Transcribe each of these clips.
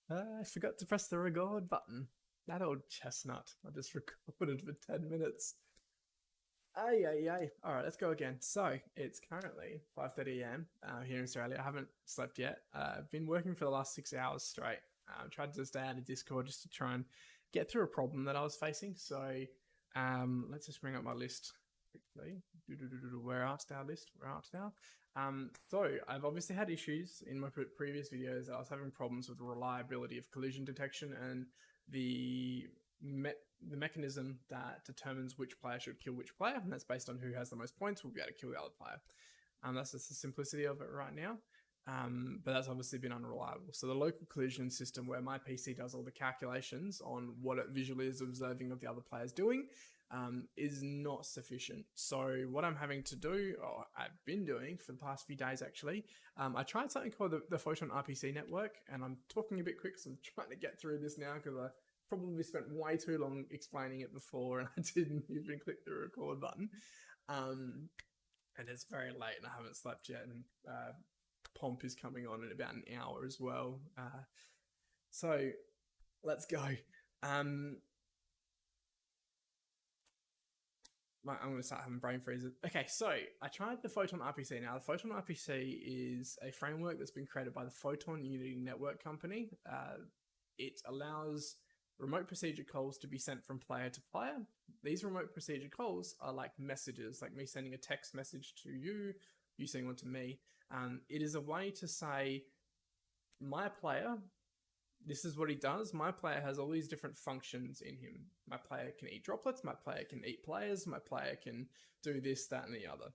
I forgot to press the record button. That old chestnut. I just recorded for 10 minutes. Ay, ay, ay. All right, let's go again. So it's currently 5:30 a.m. Here in Australia. I haven't slept yet. I've been working for the last 6 hours straight. Tried to stay out of Discord just to try and get through a problem that I was facing. So let's just bring up my list quickly. Where art thou list? Where art thou? So I've obviously had issues in my previous videos. I was having problems with the reliability of collision detection and the the mechanism that determines which player should kill which player, and that's based on who has the most points will be able to kill the other player. That's just the simplicity of it right now. But that's obviously been unreliable. So the local collision system, where my PC does all the calculations on what it visually is observing of the other players doing, is not sufficient. So what I'm having to do, or I've been doing for the past few days actually, I tried something called the Photon RPC network, and I'm talking a bit quick, so I'm trying to get through this now because I probably spent way too long explaining it before and I didn't even click the record button. And it's very late and I haven't slept yet, and Pomp is coming on in about an hour as well. So let's go. I'm going to start having brain freezes. Okay, so I tried the Photon RPC. Now, the Photon RPC is a framework that's been created by the Photon Unity Network company. It allows remote procedure calls to be sent from player to player. These remote procedure calls are like messages, like me sending a text message to you, you sending one to me. It is a way to say, my player, this is what he does. My player has all these different functions in him. My player can eat droplets. My player can eat players. My player can do this, that, and the other.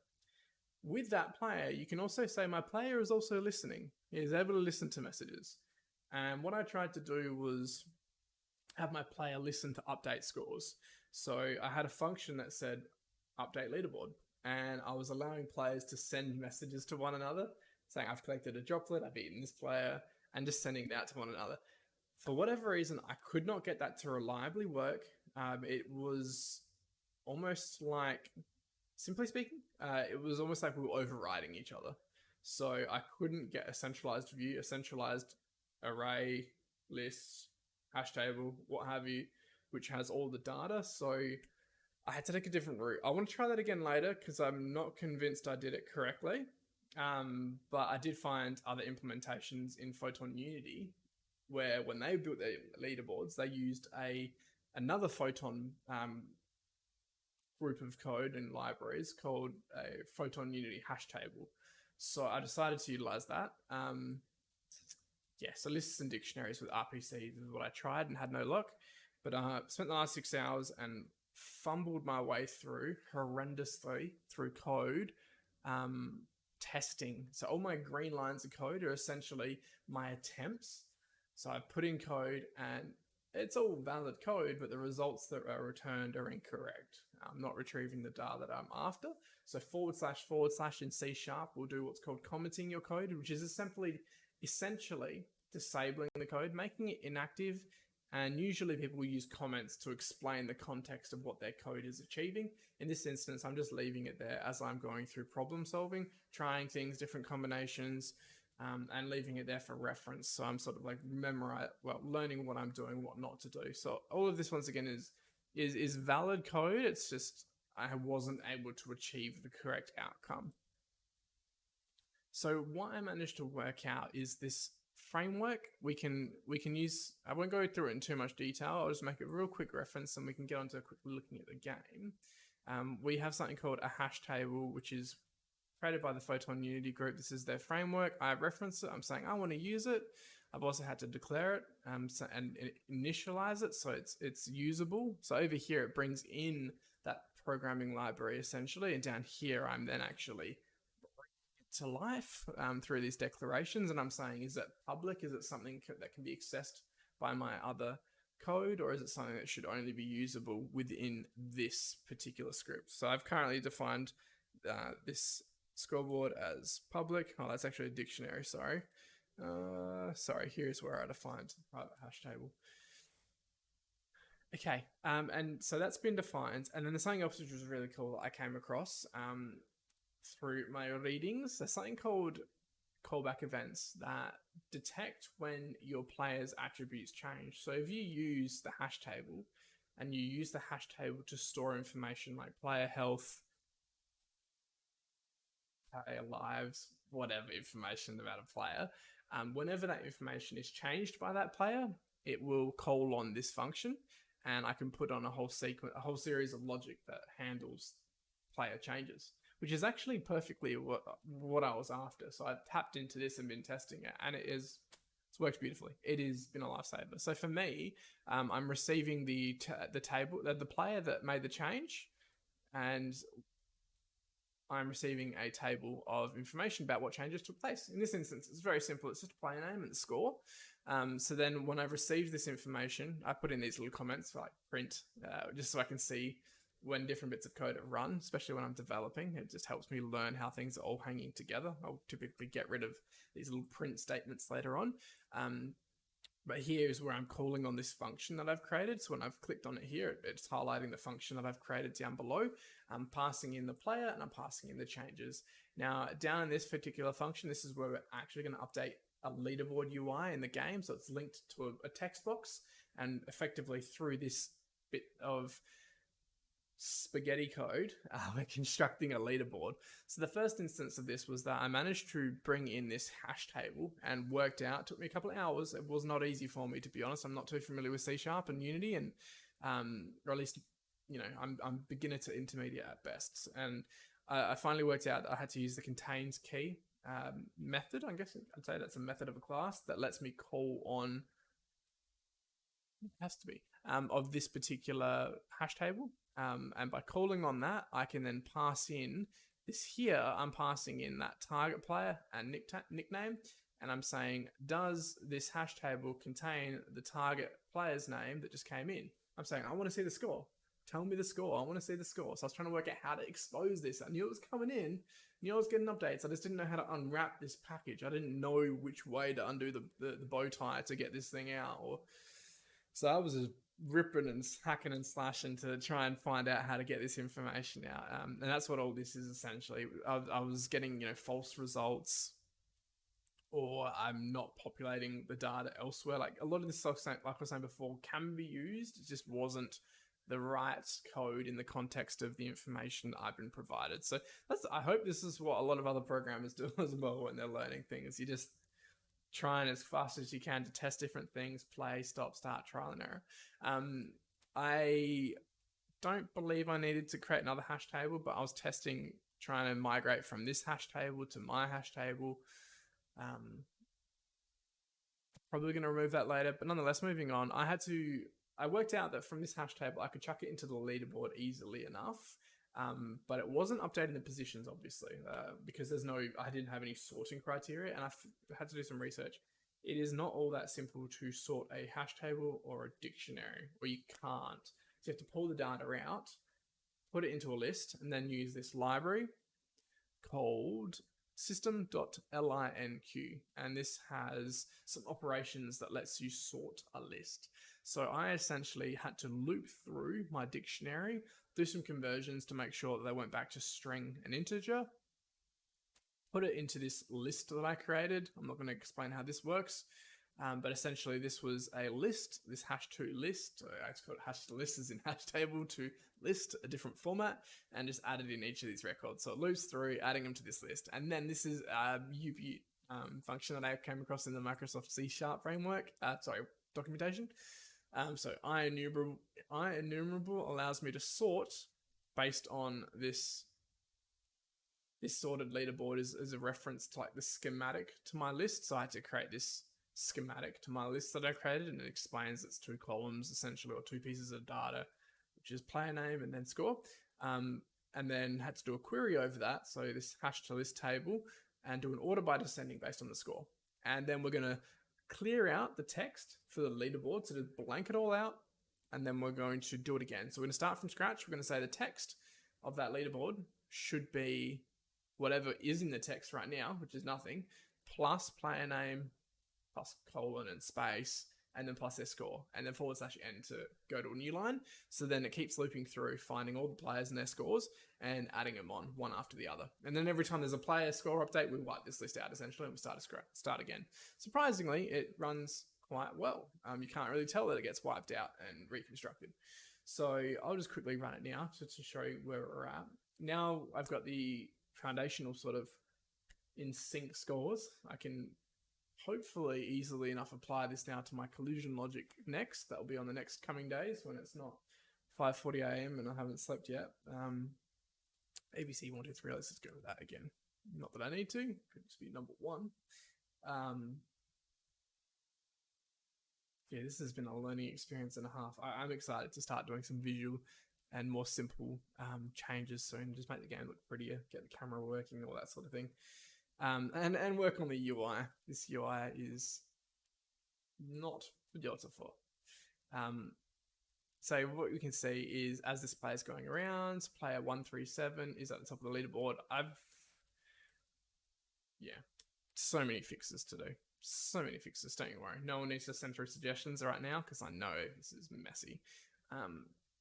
With that player, you can also say my player is also listening. He is able to listen to messages. And what I tried to do was have my player listen to update scores. So I had a function that said update leaderboard, and I was allowing players to send messages to one another saying I've collected a droplet, I've eaten this player, and just sending it out to one another. For whatever reason, I could not get that to reliably work. It was almost like, simply speaking, it was almost like we were overriding each other. So I couldn't get a centralized view, a centralized array, list, hash table, what have you, which has all the data. So I had to take a different route. I want to try that again later because I'm not convinced I did it correctly. But I did find other implementations in Photon Unity where when they built their leaderboards, they used another Photon group of code and libraries called a Photon Unity Hashtable. So I decided to utilize that. So lists and dictionaries with RPC is what I tried and had no luck. But I spent the last 6 hours and fumbled my way through horrendously through code testing. So all my green lines of code are essentially my attempts. So I put in code and it's all valid code, but the results that are returned are incorrect. I'm not retrieving the data that I'm after. So // in C# will do what's called commenting your code, which is essentially disabling the code, making it inactive. And usually people will use comments to explain the context of what their code is achieving. In this instance, I'm just leaving it there as I'm going through problem solving, trying things, different combinations, and leaving it there for reference. So I'm sort of like learning what I'm doing, what not to do. So all of this once again is valid code. It's just I wasn't able to achieve the correct outcome. So what I managed to work out is this framework we can use. I won't go through it in too much detail. I'll just make a real quick reference and we can get on to quickly looking at the game. We have something called a hash table, which is created by the Photon Unity group. This is their framework. I referenced it. I'm saying I want to use it. I've also had to declare it and initialize it so it's usable. So over here it brings in that programming library essentially, and down here I'm then actually to life through these declarations, and I'm saying, is it public? Is it something that can be accessed by my other code, or is it something that should only be usable within this particular script? So I've currently defined this scoreboard as public. Oh, that's actually a dictionary, sorry. Here's where I defined the private hash table. Okay, and so that's been defined, and then there's something else which was really cool that I came across through my readings. There's something called callback events that detect when your player's attributes change. So if you use the hash table and you use the hash table to store information like player health, player lives, whatever information about a player, whenever that information is changed by that player, it will call on this function, and I can put on a whole series of logic that handles player changes, which is actually perfectly what I was after. So I've tapped into this and been testing it, and it's worked beautifully. It has been a lifesaver. So for me, I'm receiving the table, the player that made the change, and I'm receiving a table of information about what changes took place. In this instance, it's very simple. It's just a player name and a score. So then when I've received this information, I put in these little comments like print, just so I can see when different bits of code are run, especially when I'm developing. It just helps me learn how things are all hanging together. I'll typically get rid of these little print statements later on. But here is where I'm calling on this function that I've created. So when I've clicked on it here, it's highlighting the function that I've created down below. I'm passing in the player and I'm passing in the changes. Now, down in this particular function, this is where we're actually going to update a leaderboard UI in the game. So it's linked to a text box, and effectively through this bit of spaghetti code, we're constructing a leaderboard. So the first instance of this was that I managed to bring in this hash table and worked out, took me a couple of hours. It was not easy for me, to be honest. I'm not too familiar with C# and Unity, and or at least, I'm beginner to intermediate at best. And I finally worked out I had to use the contains key method. I guess I'd say that's a method of a class that lets me call on, it has to be, of this particular hash table. And by calling on that, I can then pass in this here. I'm passing in that target player and nickname, and I'm saying, does this hash table contain the target player's name that just came in? I'm saying, I want to see the score. Tell me the score. I want to see the score. So I was trying to work out how to expose this. I knew it was coming in. I knew I was getting updates. I just didn't know how to unwrap this package. I didn't know which way to undo the bow tie to get this thing out. So I was just ripping and hacking and slashing to try and find out how to get this information out. And that's what all this is essentially. I was getting, false results, or I'm not populating the data elsewhere. Like a lot of this stuff, like I was saying before, can be used. It just wasn't the right code in the context of the information I've been provided. So I hope this is what a lot of other programmers do as well when they're learning things. You just trying as fast as you can to test different things, play, stop, start, trial and error. I don't believe I needed to create another hash table, but I was testing, trying to migrate from this hash table to my hash table. Probably going to remove that later, but nonetheless, moving on, I worked out that from this hash table, I could chuck it into the leaderboard easily enough. But it wasn't updating the positions, obviously, because I didn't have any sorting criteria, and I had to do some research. It is not all that simple to sort a hash table or a dictionary, or you can't. So you have to pull the data out, put it into a list, and then use this library called system.linq, and this has some operations that lets you sort a list. So I essentially had to loop through my dictionary, do some conversions to make sure that they went back to string and integer, put it into this list that I created. I'm not going to explain how this works, but essentially this was a list, this hash2 list. It's called hash list is in hash table to list, a different format, and just added in each of these records. So it loops through, adding them to this list. And then this is a UP function that I came across in the Microsoft C# framework, documentation. So IEnumerable allows me to sort based on this sorted leaderboard as a reference to like the schematic to my list. So I had to create this schematic to my list that I created, and it explains it's 2 columns essentially, or 2 pieces of data, which is player name and then score. And then had to do a query over that. So this hash to list table, and do an order by descending based on the score. And then we're going to clear out the text for the leaderboard, so to blank it all out, and then we're going to do it again. So we're going to start from scratch. We're going to say the text of that leaderboard should be whatever is in the text right now, which is nothing, plus player name, plus colon and space, and then plus their score, and then / n to go to a new line. So then it keeps looping through, finding all the players and their scores and adding them on one after the other. And then every time there's a player score update, we wipe this list out essentially and we start again. Surprisingly, it runs quite well. You can't really tell that it gets wiped out and reconstructed. So I'll just quickly run it now to show you where we're at. Now I've got the foundational sort of in sync scores. I can hopefully easily enough apply this now to my collision logic next. That'll be on the next coming days when it's not 5:40 a.m. and I haven't slept yet. ABC 1, 2, 3, let's just go with that again. Not that I need to, could just be number 1. Yeah, this has been a learning experience and a half. I'm excited to start doing some visual and more simple changes soon. Just make the game look prettier, get the camera working, all that sort of thing. And work on the UI. This UI is not beautiful. So what we can see is as this player is going around, player 137 is at the top of the leaderboard. So many fixes to do. So many fixes, don't you worry. No one needs to send through suggestions right now because I know this is messy.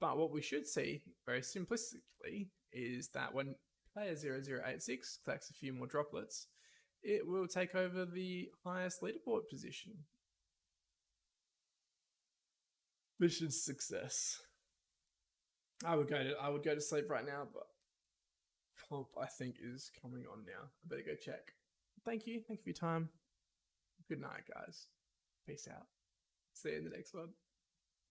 But what we should see very simplistically is that when player 0086 collects a few more droplets, it will take over the highest leaderboard position. Mission success. I would go to sleep right now, but Pomp I think is coming on now. I better go check. Thank you for your time. Good night, guys. Peace out. See you in the next one.